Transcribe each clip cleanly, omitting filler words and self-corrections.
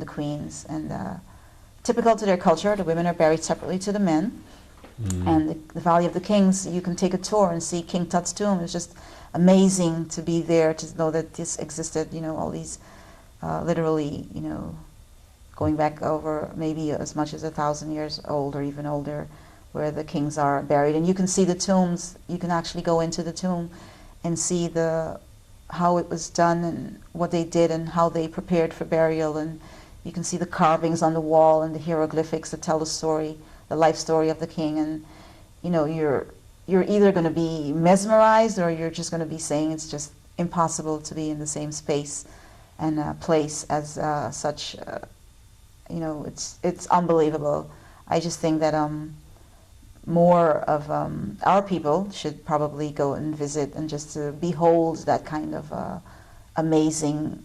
the queens. And typical to their culture, the women are buried separately to the men. And the Valley of the Kings, you can take a tour and see King Tut's tomb. It's just amazing to be there, to know that this existed, you know, all these, literally, you know, going back over maybe as much as 1,000 years old or even older, where the kings are buried. And you can see the tombs. You can actually go into the tomb and see how it was done and what they did and how they prepared for burial. And you can see the carvings on the wall and the hieroglyphics that tell the story, the life story of the king. And you know, you're either going to be mesmerized, or you're just going to be saying it's just impossible to be in the same space and place as such. You know, it's unbelievable. I just think that more of our people should probably go and visit and just to behold that kind of amazing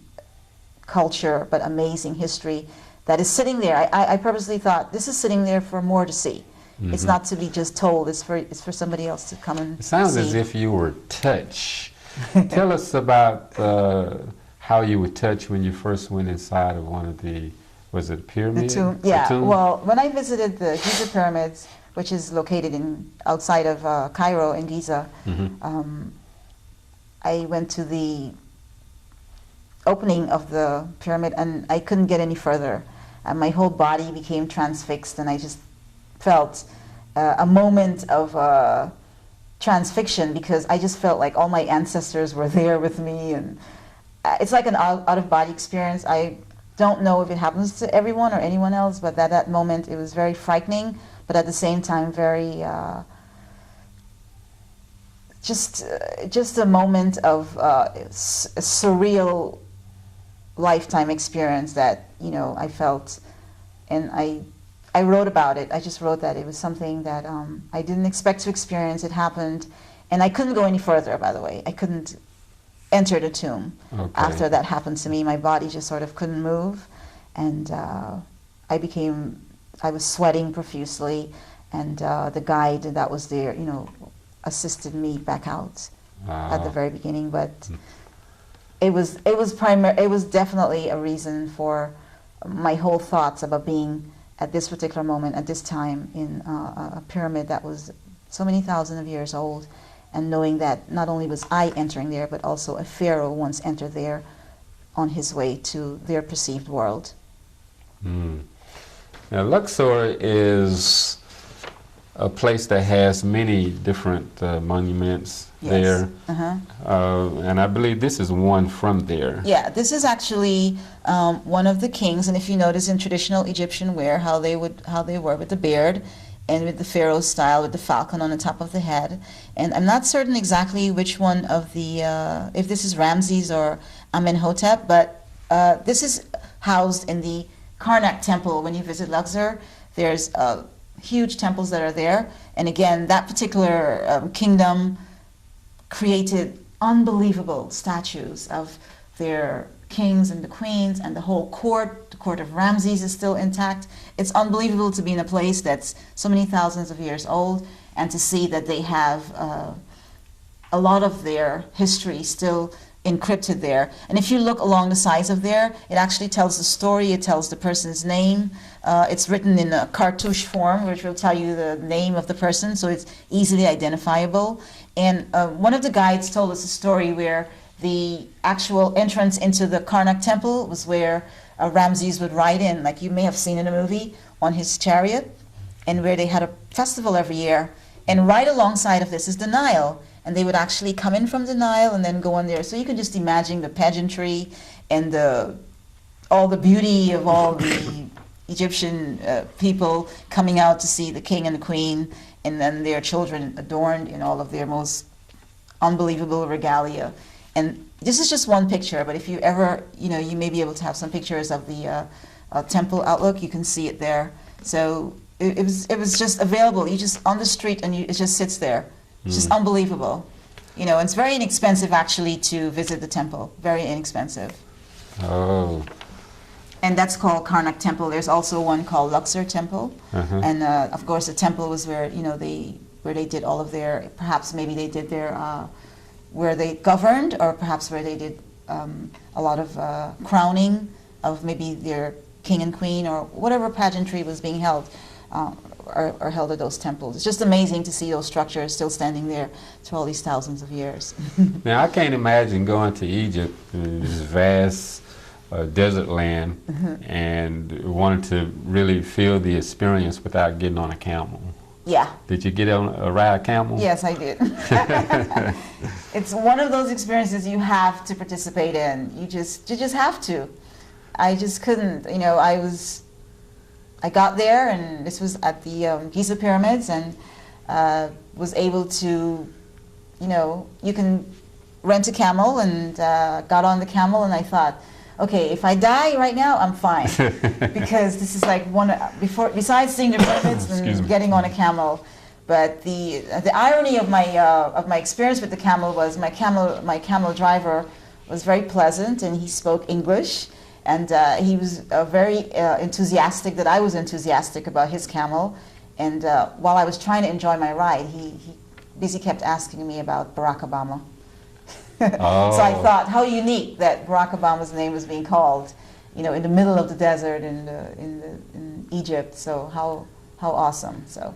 culture, but amazing history that is sitting there. I purposely thought this is sitting there for more to see. It's not to be just told. It's for somebody else to come and see. It sounds as if you were touched. Tell us about how you were touched when you first went inside of one of the, was it pyramid? The tomb. Yeah. The tomb? Well, when I visited the Giza pyramids, which is located outside of Cairo in Giza, I went to the opening of the pyramid and I couldn't get any further. And my whole body became transfixed, and I just felt a moment of transfixion, because I just felt like all my ancestors were there with me. And it's like an out-of-body experience. I don't know if it happens to everyone or anyone else, but at that moment it was very frightening, but at the same time very just a moment of a surreal lifetime experience that, you know, I felt. And I wrote about it. I just wrote that it was something that I didn't expect to experience. It happened, and I couldn't go any further, by the way. I couldn't enter the tomb. After that happened to me. My body just sort of couldn't move, and I was sweating profusely, and the guide that was there, you know, assisted me back out at the very beginning. But it was definitely a reason for my whole thoughts about being at this particular moment, at this time, in a pyramid that was so many thousands of years old, and knowing that not only was I entering there, but also a pharaoh once entered there on his way to their perceived world. Now, Luxor is a place that has many different monuments there. And I believe this is one from there. Yeah, this is actually one of the kings, and if you notice in traditional Egyptian wear, how they were with the beard and with the pharaoh style, with the falcon on the top of the head. And I'm not certain exactly which one of the, if this is Ramses or Amenhotep, but this is housed in the Karnak temple. When you visit Luxor, there's huge temples that are there. And again, that particular kingdom created unbelievable statues of their kings and the queens, and the whole court. The court of Ramses is still intact. It's unbelievable to be in a place that's so many thousands of years old, and to see that they have a lot of their history still encrypted there. And if you look along the sides of there, it actually tells the story. It tells the person's name. It's written in a cartouche form, which will tell you the name of the person, so it's easily identifiable. And one of the guides told us a story where the actual entrance into the Karnak temple was where Ramses would ride in, like you may have seen in a movie, on his chariot, and where they had a festival every year. And right alongside of this is the Nile, and they would actually come in from the Nile and then go on there. So you can just imagine the pageantry and all the beauty of all the Egyptian people coming out to see the king and the queen, and then their children adorned in all of their most unbelievable regalia. And this is just one picture, but if you ever, you may be able to have some pictures of the temple outlook. You can see it there. So it was just available. You just on the street, and it just sits there. It's just unbelievable. It's very inexpensive actually to visit the temple. Very inexpensive. Oh. And that's called Karnak Temple. There's also one called Luxor Temple, and of course the temple was where they did all of their, perhaps maybe they did their where they governed, or perhaps where they did a lot of crowning of maybe their king and queen or whatever pageantry was being held are held at those temples. It's just amazing to see those structures still standing there through all these thousands of years. Now, I can't imagine going to Egypt, this vast desert land, and wanting to really feel the experience without getting on a camel. Yeah. Did you get on a ride camel? Yes, I did. It's one of those experiences you have to participate in. You just have to. I just couldn't. You know, I got there, and this was at the Giza pyramids, and was able to, you know, you can rent a camel, and got on the camel, and I thought, okay, if I die right now, I'm fine, because this is like besides seeing the pyramids and getting on a camel. But the irony of my experience with the camel was my camel driver was very pleasant, and he spoke English, and he was very enthusiastic that I was enthusiastic about his camel. And while I was trying to enjoy my ride, he basically kept asking me about Barack Obama. Oh. So I thought, how unique that Barack Obama's name was being called, you know, in the middle of the desert in Egypt. So how awesome. So.